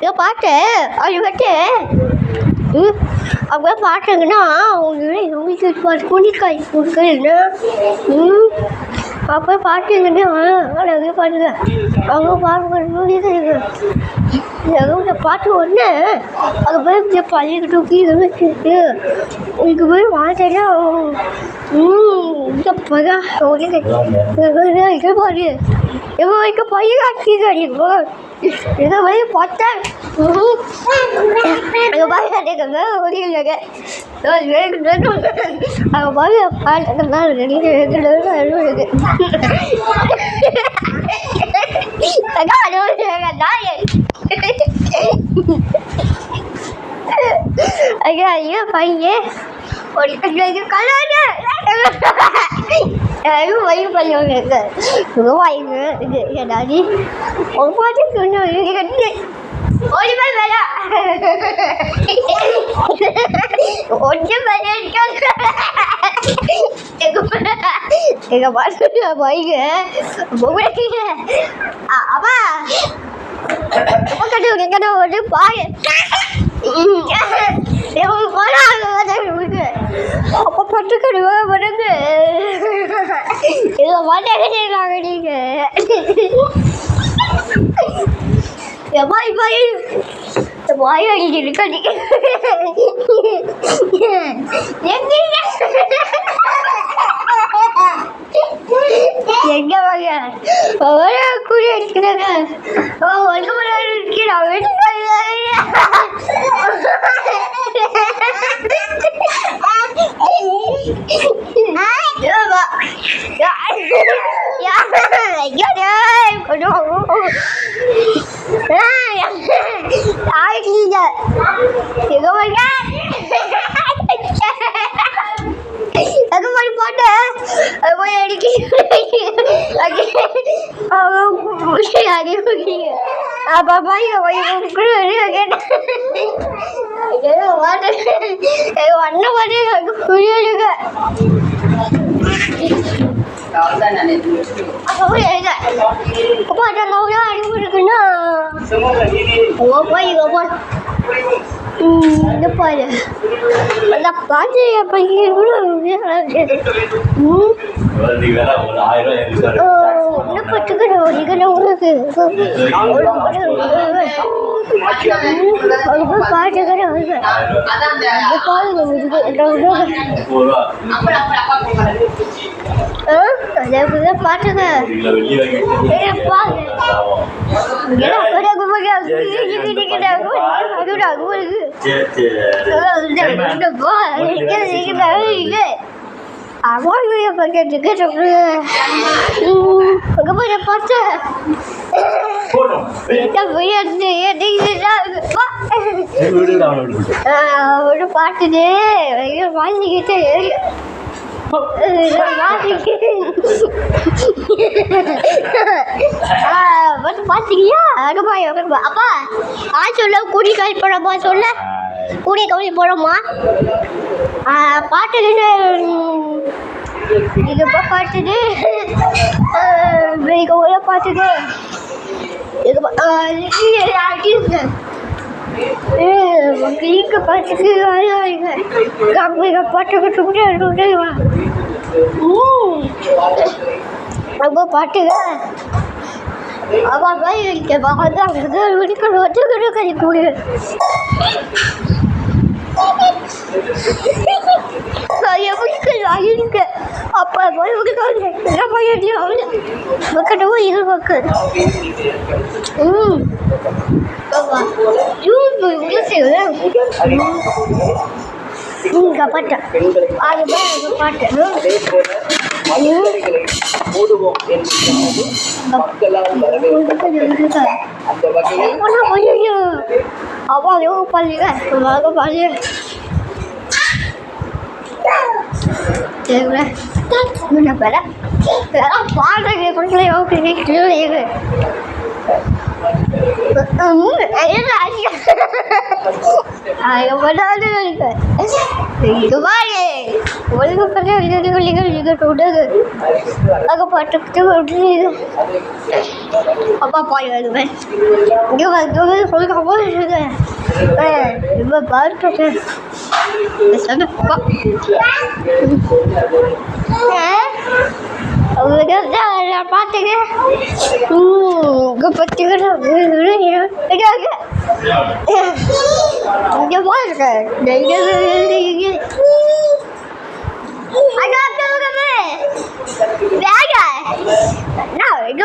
இதை பாட்டு அது வந்து அவங்க பாட்டுங்கன்னா உங்களுக்கு குடிக்காய் கொடுக்குறேன்னா அப்போ பாட்டுங்கன்னா நிறைய பாட்டுங்க அவங்க பாட்டு பாட்டு ஒன்று அது போய் பள்ளிக்கு தூக்கி வச்சுட்டு உங்களுக்கு போய் மாட்டேன்னா இந்த பையன் இது பாரு இப்போ வரைக்கும் பையன் ஆக்கிங்க இதை போய் பார்த்தேன் அங்கே பாருங்க முடியலங்க அங்கே பாரு பாட்டுன்னா ஐயா ஐயா பையன் ஒரு கலர் வயிறு பண்ணுவாங்க வாய்ங்க இது ஏதாவது ஒரு பாட்டு ஒரு பேர் வேலை ஒன்றும் வேலை எங்கள் பாட்டு வைங்க அப்பா கடை ஒரு பாரு அப்போ பட்டு கடுவா பண்ணுங்க இதில் மாட்டேங்க நீங்கள் எம்மாய் பாய் வாய் அடிக்கிட்டு எங்க வாங்க கூலி அடிக்கிறாங்க ஒன்று மணி நேரம் இருக்கிறாங்க அது மாதிரி போட்டு அது போய் அடிக்க அண்ணன் மாதிரி புரியுங்க அப்பா அடிவு இருக்குன்னா இந்த பாரு அந்த பாட்டு பையன் கூட என்ன பட்டுக்கிறோம் உங்களுக்கு பாட்டுக்கிறேன் பாட்டுங்க அவாழ்வைய பக்கத்துக்கு அங்கே போய் பார்த்து ஒரு பாட்டுது வாங்கிக்கிட்டு பாத்தீங்களா அப்பா சொல்ல கூடி காய் போடமா சொல்ல கூடிய கவுளி போடமா பாட்டுக்கு இது பாட்டுது பாட்டுது இது பாட்டுக்கு ரொம்ப பாட்டுங்க அப்பா கழிக்கூடிய அப்பா இது பக்கு பாட்டு பாட்டு அப்பா பள்ளிங்க பாரு பாடுறேன் அப்பா பாய் வருவேன் இங்கே வந்து சொல்லிட்டு போயிட்டு இப்போ பார்த்து பார்த்தீங்க இங்கே பார்த்தீங்கன்னா இங்கே பாருங்க வேக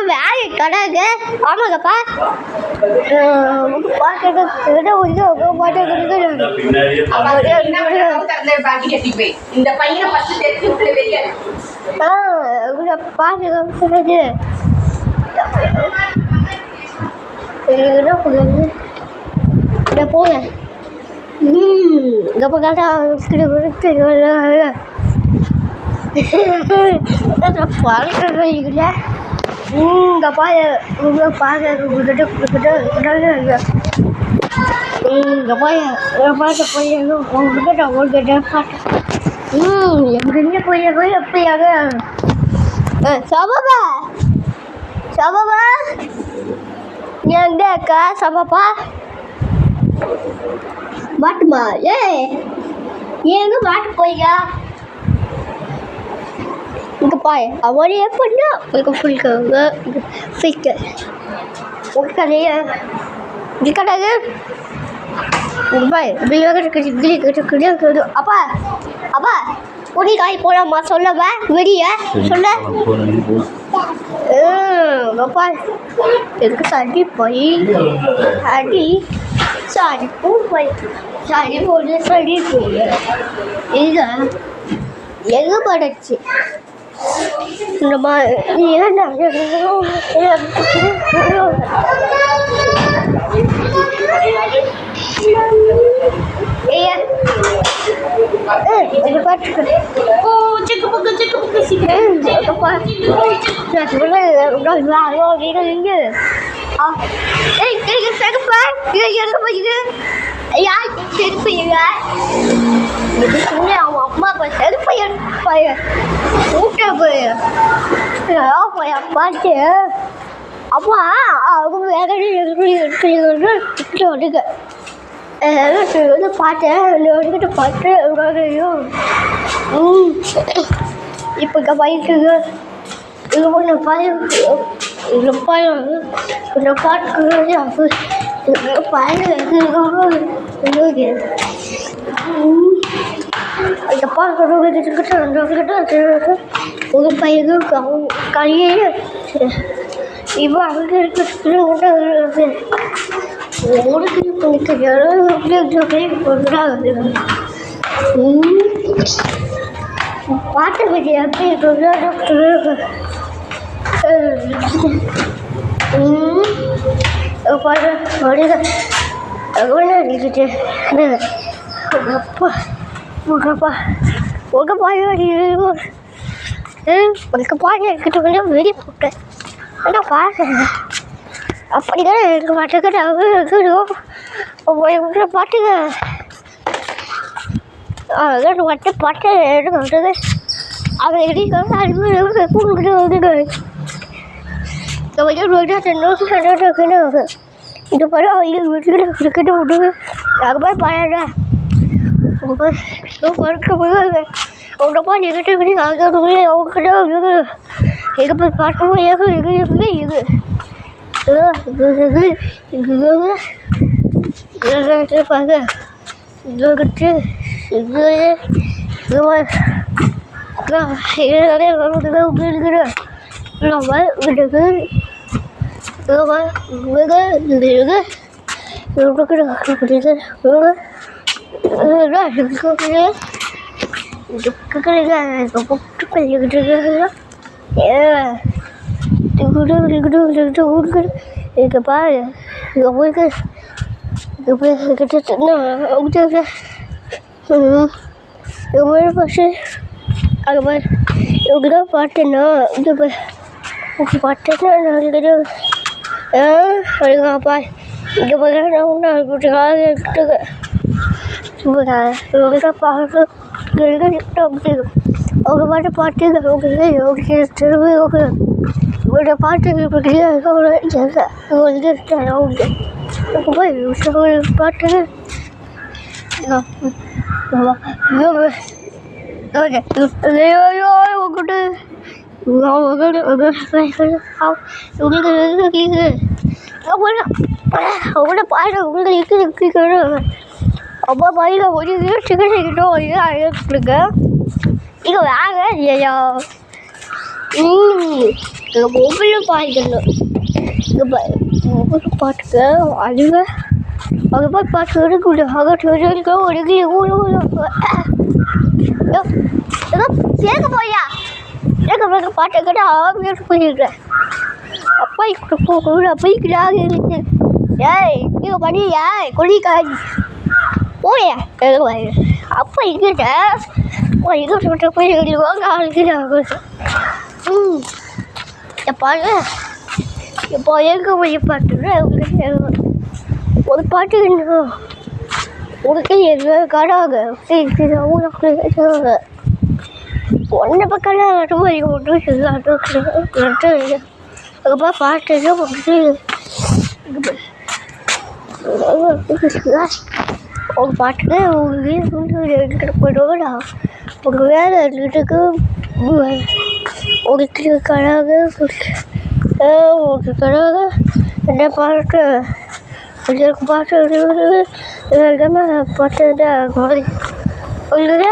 வேலை கிடையாது ஆமாங்கப்பா போங்க இங்கே பார்த்தா பார்க்குறீங்கள இங்கே பாரு இங்கே பாரு இங்கே போய் பாட்டு போய் உங்ககிட்ட பாட்டு எங்கே போய் எப்படியாக சபாபா சபாபா எங்க அக்கா சபாப்பா மாட்டுமா ஏங்க மாட்டு போய்யா இங்கே பாய் அவரே எப்படின்னா உங்களுக்கு ஃபுல்காங்க ஃபிக்கு உங்க கதையா இங்கே கிடையாது இங்கே பாய் இப்படி அப்பா அப்பா பொடி காய் போடாமா சொல்லவா வெடிய சொல்ல அப்பா எதுக்கு தண்ணி போய் அடி சாடி பூ போய் சாடி போடு சடி போய் இது எங்கே படைச்சு இந்த மாதிரி அவங்க அம்மா அப்பா செருப்பையன் பையன் ஊட்ட பையன் பார்த்து அம்மா அவங்க வேக வந்துங்க வந்து பார்த்தேன் வந்துக்கிட்டு பார்த்து இப்போ இங்கே பைக்குங்க இங்கே போய் நான் பையன் இந்த பையன் இந்த பாட்டுக்கு அந்த பாட்டு ஒரு பையன் கையே இப்போ அங்கே இருக்கிற பாட்டு பற்றி எப்படி பாட்டு எடுத்துட்டு வெளியே போட்டேன் ஆனால் பாருங்க அப்படிதான் இருக்க மாட்டேங்கிற பாட்டுங்க அதான் வட்ட பாட்டு எடுக்கிறது அவன் எடுக்கிறது அது கூப்பிட்டு வந்துடு இந்த படம் அவங்க வீட்டுக்கிட்ட கிரிக்கெட்டு விட்டுங்க நாங்கள் போய் பாடுறா படுக்க போய் உங்களை போய் நெகட்டிவ் அவங்ககிட்ட எங்கே போய் பாட்டமும் இது இங்கே பாரு இங்கே போய்க்கு இங்கே போய் ஃபஸ்ட்டு அங்கே பாரு இவங்க தான் பாட்டுன்னா இங்கே போய் பாட்டுன்னா நாங்கள் அப்பா இங்கே பாட்டு அவங்க பாட்டு பாட்டு உங்களோட பாட்டு பாட்டு அவங்களோட பாட்டு உங்களுக்கு அப்பா பையில ஒரு சிக்கன் கிட்டோம் அழுதுங்க இங்கே வேங்க இல்லையா எங்கள் மொபைலும் பாய்க்கணும் மொபைல் பாட்டுக்கு அழுக அவங்க போய் பாட்டு எடுக்க அகற்ற ஒரு ஏதோ சேர்க்க போயா சேர்க்க பாட்டை கேட்டு அவங்க போயிருக்கேன் அப்பா கூட போய்க்கிறாங்க இருக்கு ஏய் நீங்கள் பண்ணி ஏய் கொல்லிக்காய் போயா அப்பா எங்கிட்ட எங்கிட்ட போய் எழுதிவாங்க ஆளுக்கு பாரு இப்போ எங்கே போய் பாட்டு ஒரு பாட்டு உனக்கு எங்கே கடாக ஒன்றை பக்கம் அதுக்கப்புறம் பாட்டு ஒரு பாட்டுக்கு உங்களுக்கு போய்டுவோம்டா ஒரு வேலை இருந்துட்டுக்கு ஒரு கடாக ஒரு கடாக என்ன பாட்டு பாட்டு பாட்டு ஒரு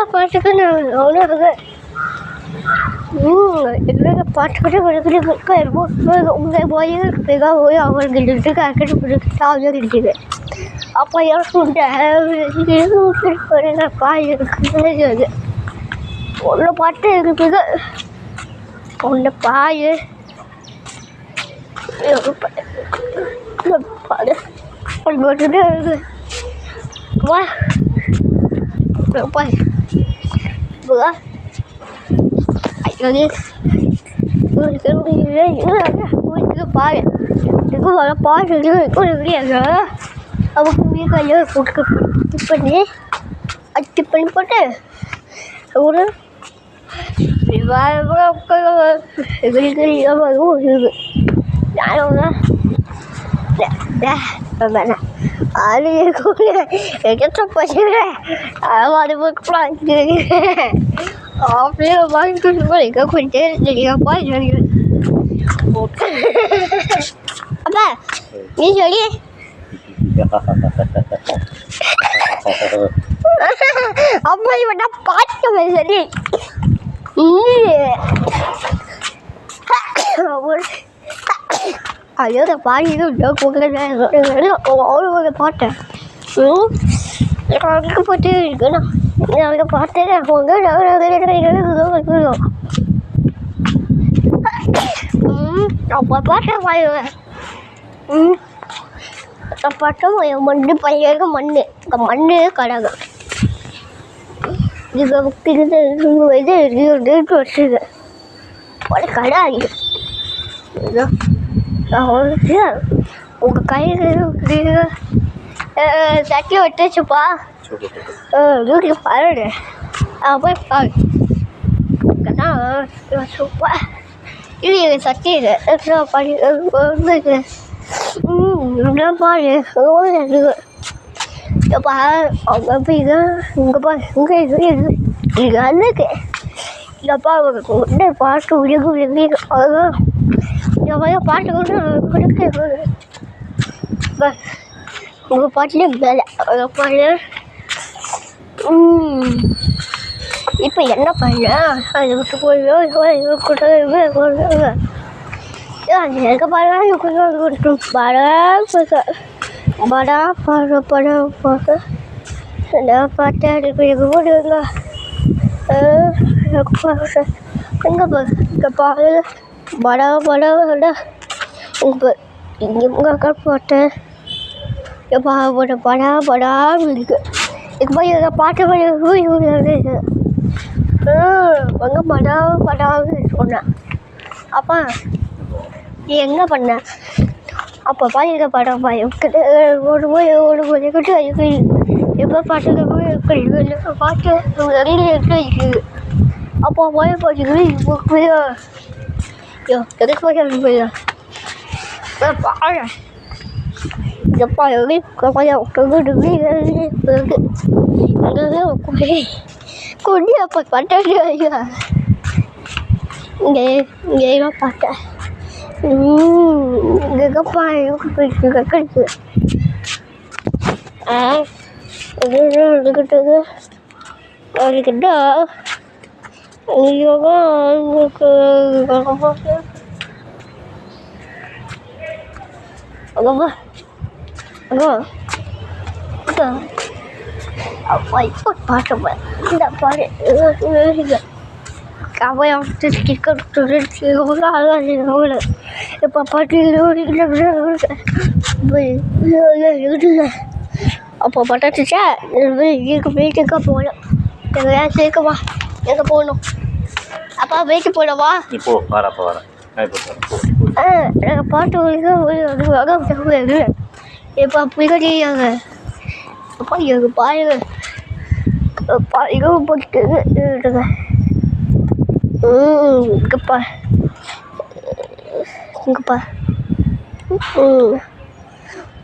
பாட்டுக்கு நான் அவ்வளோ பாட்டு உங்கள் போய் அவங்களுக்கு சாவியாக இருக்குது அப்போ பாய் இருக்குது ஒன்று பாட்டு இருக்குது ஒன்று பாய் பாடு போட்டுட்டு இருக்குது பாய் பாரு பாட்டு அவங்க கையில் போட்டு பண்ணி டிப் பண்ணி போட்டு ஒரு இருக்குது அது அது அப்படியே வாங்கிட்டு கொஞ்சம் அப்பா நீ சொல்லி அப்பா இவன் பாட்டு சரி ஐயோ பாடிட்டு அவ்வளோ பாட்டேன் அங்கே போட்டு இருக்குண்ணா அங்கே பார்த்தேன் அப்போ பாட்டேன் பாயுவேன் பாட்டும் மண் பையனுக்கு மண் இங்கே மண் கடாங்க இது இது வச்சுது ஒரு கடை ஆகிடு உங்கள் கையில் சட்டி விட்டுச்சுப்பா வீட்டுக்கு பாருடு போய் பாரு சூப்பர் இது எங்கள் சட்டி இது பாரு பாருப்பா அவங்க போய் இங்கே பாரு இங்கே இது அன்னைக்கு இல்லைப்பா உடனே பாட்டு உலகு உலகி அதுதான் இந்த மாதிரி பாட்டு கொடுக்க உங்கள் பாட்டிலே வேலை பாரு இப்போ என்ன பண்ண அது விட்டு போய் கூட எனக்கு பாருங்க படா பாடு படம் பார்க்க பாட்டு எனக்கு போடுங்க எங்கே இங்கே பாரு படா படம் இங்கே இங்கே அக்கா போட்டேன் போட்ட படா படா இருக்கு இப்போ போய் எங்கள் பாட்டு போய் எங்கே படா படான்னு சொன்னேன் அப்பா நீ எங்கே பண்ண அப்போ பாருங்க படம் பயக்கிட்டு ஒரு கிட்ட எப்போ பாட்டு பாட்டு இருக்குது அப்போ போய் பார்த்துக்கிட்டு இப்போ எதுக்கு போய் பாரு எப்பா எங்கே கொண்டு அப்போ பட்டாங்க இங்கே பார்த்தேன் இங்கேப்பா கிடைக்குது எடுக்கிட்டது அதுக்கிட்ட உங்களுக்கு அங்கம்மா அங்கே அப்பா இப்போ பாட்டு இந்த பாடு அவன் இப்போ பாட்டு அப்போ பட்டாச்சுச்சா இதுக்கு வீட்டுக்கா போகணும் எங்கேயா சேர்க்கவா எங்கே போகணும் அப்பா வீட்டு போனவா இப்போ வரப்போ வரேன் எனக்கு பாட்டு இப்போ பிடிக்காங்க அப்பா எங்க பாருங்க இதுவும் போட்டுங்க இங்கப்பா இங்கப்பா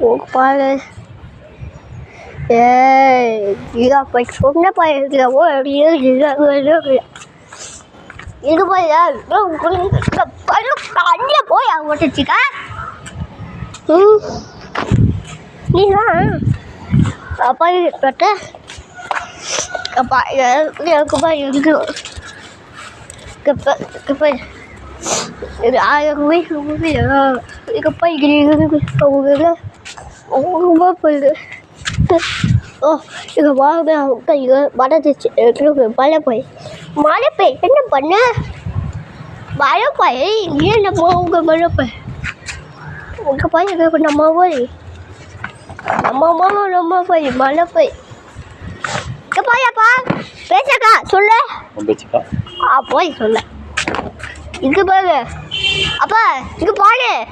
உங்க பாரு ஏய் சொன்ன பாருங்களோ இது போயா கண்ணில் போய் அவங்க ஓட்டுச்சுக்கா நீங்களா அப்பா பட்ட அப்பா எனக்குப்பா இருக்கு இது 1000 வயசு இதுக்கப்பா ரொம்ப போயிடுது ஓ இங்கே வாங்க இங்கே மழை மழை பெய் என்ன பண்ண மழை பெய் நீ என்ன உங்கள் மழை பெய் உங்கள் பையன் இப்போ நம்ம போய் நம்ம போய் மழை பெய் இங்கே போயாப்பா பேசக்கா சொல்லு போய் சொல்ல இங்கே பாரு அப்பா இங்கே பாரு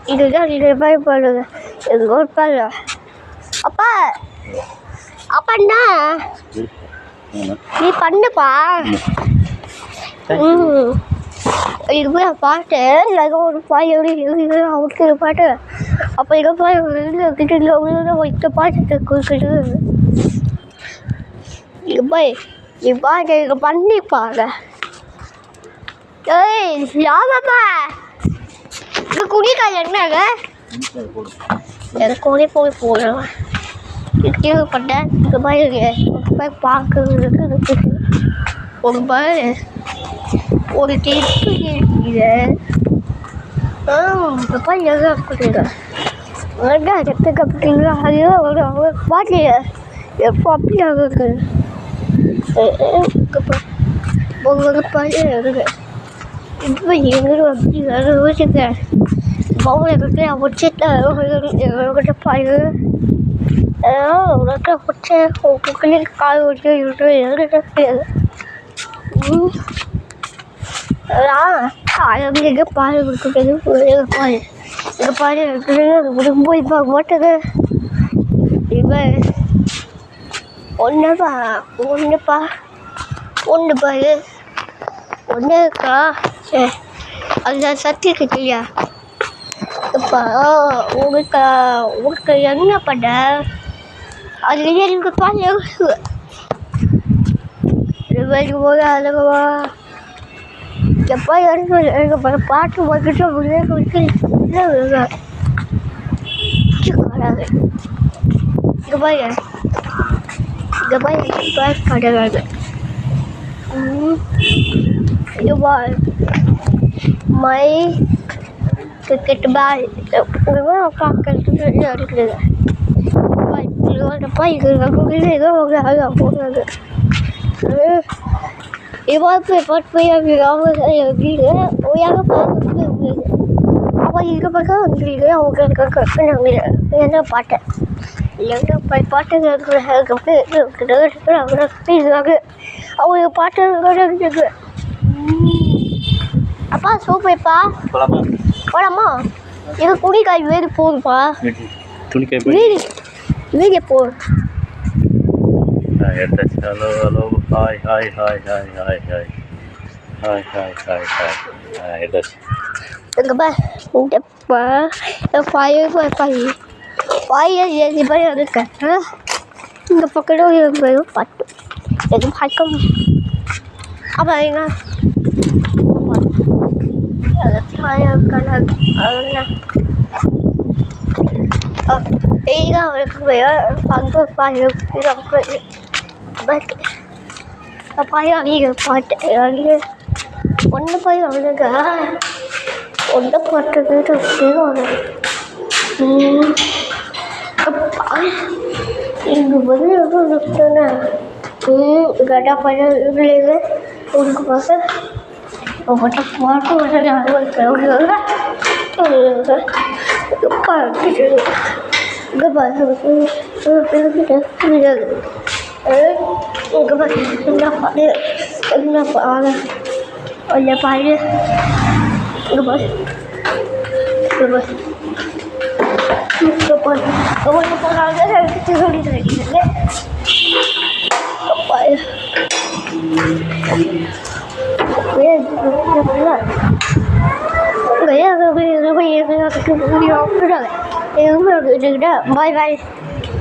இதுதான் இது பயப்படுங்க இது ஒரு பாரு அப்பா அப்பா நீ பண்ணுப்பா இது போய் பாட்டு இல்லை ஒரு பாய் அவருக்கு பாட்டு அப்போ இங்கே பாய் கிட்ட பாட்டு கொடுக்குறது இங்கே போய் நீ பாட்டு இங்கே பண்ணிப்பாங்க ஏய் யாமாப்பா இந்த குடிக்காய் என்னங்க எனக்கு கோழி போய் போடுவேன் இது பண்ணேன் இங்கே போய் பார்க்கறதுக்கு ஒரு பாரு ஒரு டெஸ்ட் இருக்குது இப்போ எங்கே கொடுங்க ரத்தத்துக்கு அப்படிங்களா அது ஒரு பாட்டு எப்போ அப்படி ஆகுது ஒரு பாட்டு இருக்கு இப்போ எங்கே அப்படி வச்சுருக்கேன் பவுலுக்கு வச்சுட்டு பாரு உனக்கு வச்சு உங்களுக்குள்ளே கால் வச்சு கிடையாது எங்கே பால் கொடுக்குறது பால் இந்த பால் இருக்கிறது போய் பார்க்க மாட்டேது இவன் ஒன்றுப்பா ஒன்று பாரு ஒன்று இருக்கா அந்த சக்தி இருக்கு இல்லையா இப்போ உங்களுக்கு என்ன பண்ண அது எனக்கு பால் போது அழகவா எப்போ எனக்கு பாட்டு வந்துட்டு கிடையாது இங்கே பாரு கிடையாது இது பால் மை கிரிக்கெட் பால் பார்க்கறது இருக்குது போடுறது இவாக்கு போய் வீடு ஓயாக அப்போ இருக்க பக்கம் அவங்க என்ன பாட்டேன் எங்கே போய் பாட்டு பேசுவாங்க அவங்க பாட்டு அப்பா சூப்பர்ப்பா போலாமா எங்கள் துணிக்காய் வேறு போகுதுப்பா துணிக்காய் வீடியோ போடு எடுத்தாச்சு. Hello hello hi hi hi hi hi hi hi hi hi hi எடுத்தாச்சு. எங்கப்பா இங்கப்பா பையன் ஏறி போய் இருக்கேன் இங்கே பக்கத்தில் போய் பாட்டு எதுவும் பார்க்க அப்புறம் எங்க அவருக்கு அங்கே பையன் அங்கே பாட்டு அங்கே ஒன்று போய் அவனுங்க ஒன்றை பாட்டுறது இங்கே வந்து நிறுத்தினேன் கடா பையன் உனக்கு பார்க்க உங்கள்கிட்ட பாட்டு பாட்டு இங்கே பார்த்து முடியாது இங்கே பார்த்து என்ன பாடு என்ன பாடு ஒன்றை பாடு இங்கே பாரு இங்கே பாரு இங்கே பாரு ஒன்று போனாங்க சொல்லிட்டு இருக்கீங்க பாரு பாய் பாய்